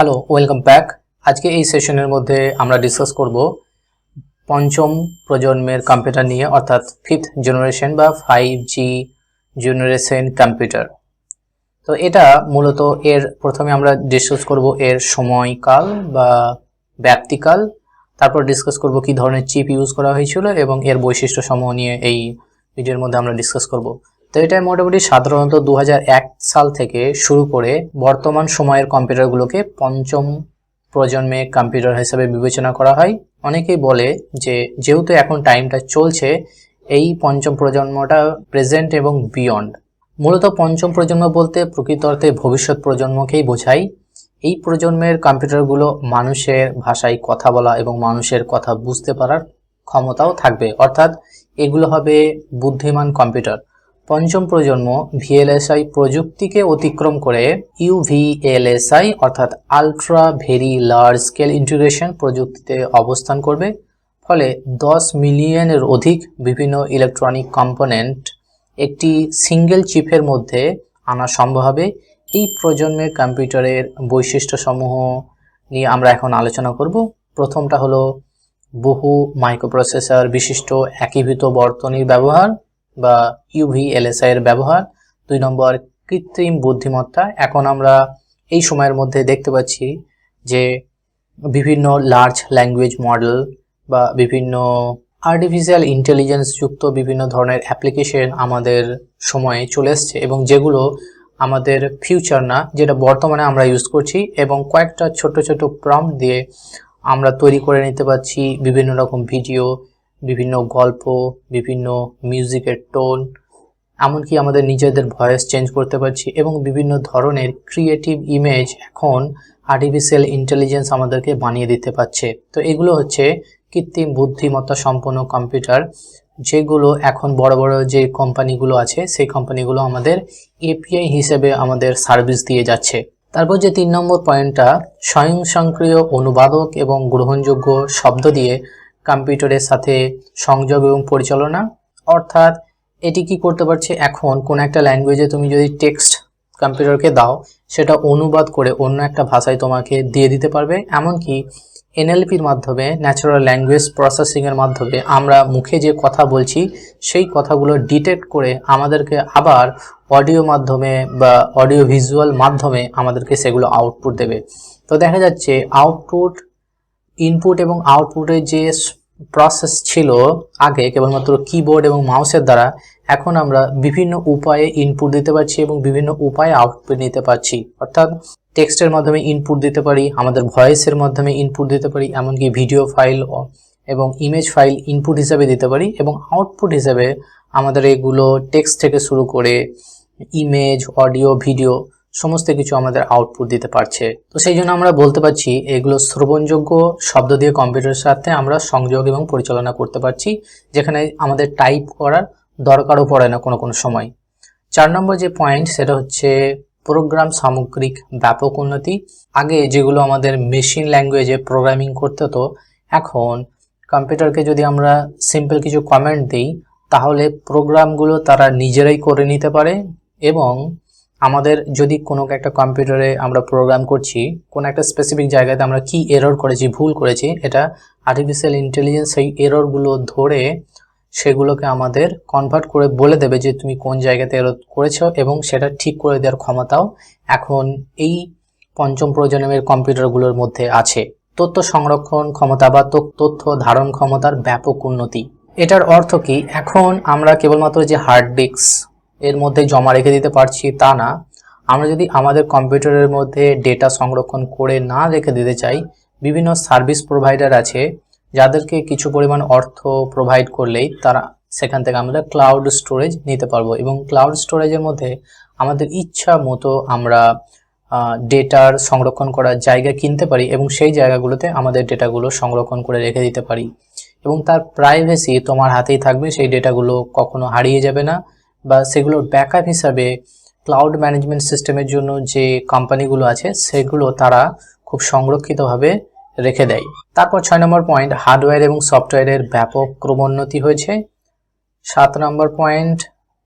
Hello, welcome back. আজকে এই সেশনের মধ্যে আমরা ডিসকাস করব পঞ্চম প্রজন্মের কম্পিউটার নিয়ে, অর্থাৎ ফিফথ জেনারেশন বা 5G জেনারেশন কম্পিউটার। তো এটা মূলত প্রথমে আমরা ডিসকাস করব এর সময়কাল বা ব্যাপ্তিকাল, তারপর ডিসকাস করব কি ধরনের চিপ ইউজ করা হয়েছিল এবং এর বৈশিষ্ট্য সমূহ নিয়ে এই ভিডিওর মধ্যে আমরা ডিসকাস করব। তো এটা মোটামুটি সাধারণত 2001 সাল থেকে শুরু করে বর্তমান সময়ের কম্পিউটারগুলোকে পঞ্চম প্রজন্মে কম্পিউটার হিসেবে বিবেচনা করা হয়। অনেকেই বলে যে যেহেতু এখন টাইমটা চলছে, এই পঞ্চম প্রজন্মটা প্রেজেন্ট এবং বিয়ন্ড। মূলত পঞ্চম প্রজন্ম বলতে প্রকৃত অর্থে ভবিষ্যৎ প্রজন্মকেই বোঝায়। এই প্রজন্মের কম্পিউটারগুলো মানুষের ভাষায় কথা বলা এবং মানুষের কথা বুঝতে পারার ক্ষমতাও থাকবে, অর্থাৎ এগুলো হবে বুদ্ধিমান কম্পিউটার। পঞ্চম প্রজন্ম ভিএলএসআই প্রযুক্তিকে অতিক্রম করে ইউভিএলএসআই অর্থাৎ ultra very large scale integration প্রযুক্তিতে অবস্থান করবে। ফলে 10 মিলিয়নের অধিক বিভিন্ন ইলেকট্রনিক কম্পোনেন্ট একটি সিঙ্গেল চিপের মধ্যে আনা সম্ভব হবে। এই প্রজন্মের কম্পিউটারের বৈশিষ্ট্যসমূহ নিয়ে আমরা এখন আলোচনা করব। প্রথমটা হলো বহু মাইক্রোপ্রসেসর বিশিষ্ট একীভূত বর্তনীর ব্যবহার বা ইউভিএলএসআই এর ব্যবহার। 2 নম্বর কৃত্রিম বুদ্ধিমত্তা। এখন আমরা এই সময়ের মধ্যে দেখতে পাচ্ছি যে বিভিন্ন লার্জ ল্যাঙ্গুয়েজ মডেল বা বিভিন্ন আর্টিফিশিয়াল ইন্টেলিজেন্স যুক্ত বিভিন্ন ধরনের অ্যাপ্লিকেশন আমাদের সময়ে চলে এসছে এবং যেগুলো আমাদের ফিউচার না, যেটা বর্তমানে আমরা ইউজ করছি, এবং কয়েকটা ছোট ছোট প্রম্পট দিয়ে আমরা তৈরি করে নিতে পারছি বিভিন্ন রকম ভিডিও, বিভিন্ন গল্প, বিভিন্ন মিউজিকের টোন, এমনকি আমাদের নিজেদের ভয়েস চেঞ্জ করতে পারছি এবং বিভিন্ন ধরনের ক্রিয়েটিভ ইমেজ এখন আর্টিফিশিয়াল ইন্টেলিজেন্স আমাদেরকে বানিয়ে দিতে পারছে। তো এগুলো হচ্ছে কৃত্রিম বুদ্ধিমত্তা সম্পন্ন কম্পিউটার, যেগুলো এখন বড় বড় যে কোম্পানিগুলো আছে সেই কোম্পানিগুলো আমাদের এপিআই হিসেবে আমাদের সার্ভিস দিয়ে যাচ্ছে। তারপর যে 3 নম্বর পয়েন্টটা, স্বয়ংক্রিয় অনুবাদক এবং গ্রহণযোগ্য শব্দ দিয়ে কম্পিউটারের সাথে সংযোগ এবং পরিচালনা। অর্থাৎ এটি কি করতে পারছে, এখন কোন একটা ল্যাঙ্গুয়েজে তুমি যদি টেক্সট কম্পিউটারকে দাও, সেটা অনুবাদ করে অন্য একটা ভাষায় তোমাকে দিয়ে দিতে পারবে। এমনকি এনএলপির মাধ্যমে, ন্যাচারাল ল্যাঙ্গুয়েজ প্রসেসিংয়ের মাধ্যমে আমরা মুখে যে কথা বলছি সেই কথাগুলো ডিটেক্ট করে আমাদেরকে আবার অডিও মাধ্যমে বা অডিও ভিজুয়াল মাধ্যমে আমাদেরকে সেগুলো আউটপুট দেবে। তো দেখা যাচ্ছে ইনপুট এবং আউটপুটের যে প্রসেস ছিল আগে কেবলমাত্র কিবোর্ড এবং মাউসের দ্বারা, এখন আমরা বিভিন্ন উপায়ে ইনপুট দিতে পারছি এবং বিভিন্ন উপায়ে আউটপুট নিতে পারছি। অর্থাৎ টেক্সটের মাধ্যমে ইনপুট দিতে পারি, আমাদের ভয়েসের মাধ্যমে ইনপুট দিতে পারি, এমনকি ভিডিও ফাইল এবং ইমেজ ফাইল ইনপুট হিসাবে দিতে পারি, এবং আউটপুট হিসাবে আমাদের এগুলো টেক্সট থেকে শুরু করে ইমেজ, অডিও, ভিডিও সমস্ত কিছু আমাদের আউটপুট দিতে পারছে। তো সেই জন্য আমরা বলতে পারছি এগুলো শ্রবণযোগ্য শব্দ দিয়ে কম্পিউটারের সাথে আমরা সংযোগ এবং পরিচালনা করতে পারছি, যেখানে আমাদের টাইপ করার দরকারও পড়ে না কোনো সময়। 4 নম্বর যে পয়েন্ট, সেটা হচ্ছে প্রোগ্রাম সামগ্রিক ব্যাপক উন্নতি। আগে যেগুলো আমাদের মেশিন ল্যাঙ্গুয়েজে প্রোগ্রামিং করতে হতো, এখন কম্পিউটারকে যদি আমরা সিম্পল কিছু কমান্ড দিই, তাহলে প্রোগ্রামগুলো তারা নিজেরাই করে নিতে পারে। এবং আমাদের যদি কোনো একটা কম্পিউটারে আমরা প্রোগ্রাম করছি, কোনো একটা স্পেসিফিক জায়গাতে আমরা কি এরর করেছি, ভুল করেছি, এটা আর্টিফিশিয়াল ইন্টেলিজেন্স সেই এররগুলো ধরে সেগুলোকে আমাদের কনভার্ট করে বলে দেবে যে তুমি কোন জায়গাতে এরর করেছো, এবং সেটা ঠিক করে দেওয়ার ক্ষমতাও এখন এই পঞ্চম প্রজন্মের কম্পিউটারগুলোর মধ্যে আছে। তথ্য সংরক্ষণ ক্ষমতা বা তথ্য ধারণ ক্ষমতার ব্যাপক উন্নতি। এটার অর্থ কি, এখন আমরা কেবলমাত্র যে হার্ড ডিস্ক এর মধ্যে জমা রেখে দিতে পারছি তা না, আমরা যদি আমাদের কম্পিউটারের মধ্যে ডেটা সংরক্ষণ করে না রেখে দিতে চাই, বিভিন্ন সার্ভিস প্রোভাইডার আছে যাদেরকে কিছু পরিমাণ অর্থ প্রোভাইড করলেই তারা সেখান থেকে আমরা ক্লাউড স্টোরেজ নিতে পারবো, এবং ক্লাউড স্টোরেজের মধ্যে আমাদের ইচ্ছা মতো আমরা ডেটার সংরক্ষণ করার জায়গা কিনতে পারি এবং সেই জায়গাগুলোতে আমাদের ডেটাগুলো সংরক্ষণ করে রেখে দিতে পারি, এবং তার প্রাইভেসি তোমার হাতেই থাকবে। সেই ডেটাগুলো কখনো হারিয়ে যাবে না, বা সেগুলোর ব্যাকআপ হিসাবে ক্লাউড ম্যানেজমেন্ট সিস্টেমের জন্য যে কোম্পানিগুলো আছে সেগুলো তারা খুব সংরক্ষিতভাবে রেখে দেয়। তারপর 6 নম্বর পয়েন্ট, হার্ডওয়্যার এবং সফটওয়্যারের ব্যাপক ক্রমোন্নতি হয়েছে। 7 নম্বর পয়েন্ট,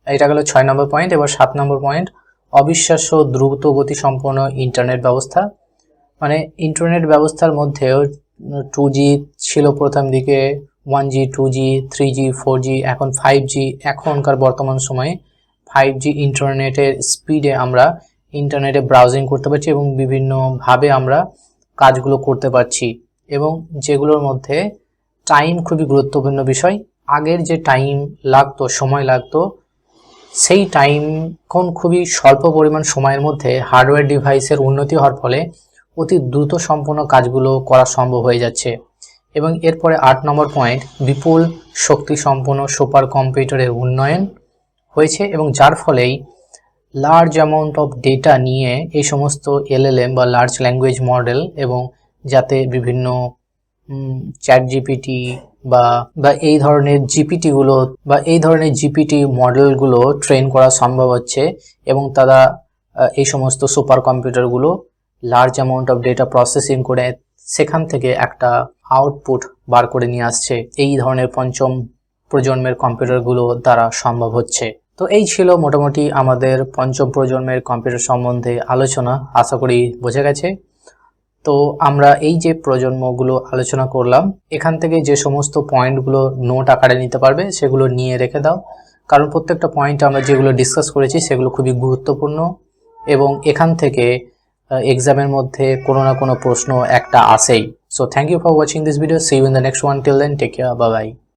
এটা গেল 6 নম্বর পয়েন্ট। এবার 7 নম্বর পয়েন্ট, অবিশ্বাস্য দ্রুত গতি সম্পন্ন ইন্টারনেট ব্যবস্থা। মানে ইন্টারনেট ব্যবস্থার মধ্যেও 2G ছিল প্রথম দিকে, 1G 2G 3G 4G, এখন 5G। এখনকার বর্তমান সময়ে 5G ইন্টারনেটের স্পিডে আমরা ইন্টারনেটে ব্রাউজিং করতে পারছি এবং বিভিন্নভাবে আমরা কাজগুলো করতে পারছি, এবং যেগুলোর মধ্যে টাইম খুবই গুরুত্বপূর্ণ বিষয়। আগের যে টাইম লাগতো, সময় লাগতো, সেই টাইম এখন খুবই স্বল্প পরিমাণ সময়ের মধ্যে হার্ডওয়্যার ডিভাইসের উন্নতি হওয়ার ফলে অতি দ্রুত সম্পূর্ণ কাজগুলো করা সম্ভব হয়ে যাচ্ছে। এবং এরপরে 8 নম্বর পয়েন্ট, বিপুল শক্তি সম্পন্ন সুপার কম্পিউটারের উন্নয়ন হয়েছে, এবং যার ফলেই লার্জ অ্যামাউন্ট অফ ডেটা নিয়ে এই সমস্ত LLM বা লার্জ ল্যাঙ্গুয়েজ মডেল, এবং যাতে বিভিন্ন চ্যাট জিপিটি বা এই ধরনের জিপিটি মডেলগুলো ট্রেন করা সম্ভব হচ্ছে, এবং তারা এই সমস্ত সুপার কম্পিউটারগুলো large amount of data processing করে সেখান থেকে একটা আউটপুট বার করে নিয়ে আসছে। এই ধরনের পঞ্চম প্রজন্মের কম্পিউটারগুলো দ্বারা সম্ভব হচ্ছে। তো এই ছিল মোটামুটি আমাদের পঞ্চম প্রজন্মের কম্পিউটার সম্বন্ধে আলোচনা। আশা করি বোঝা গেছে। তো আমরা এই যে প্রজন্মগুলো আলোচনা করলাম, এখান থেকে যে সমস্ত পয়েন্টগুলো নোট আকারে নিতে পারবে সেগুলো নিয়ে রেখে দাও, কারণ প্রত্যেকটা পয়েন্ট আমরা যেগুলো ডিসকাস করেছি সেগুলো খুবই গুরুত্বপূর্ণ, এবং এখান থেকে এক্সামের মধ্যে কোনো না কোনো প্রশ্ন একটা আসেই। So thank you for watching this video. See you in the next one. Till then take care, bye by.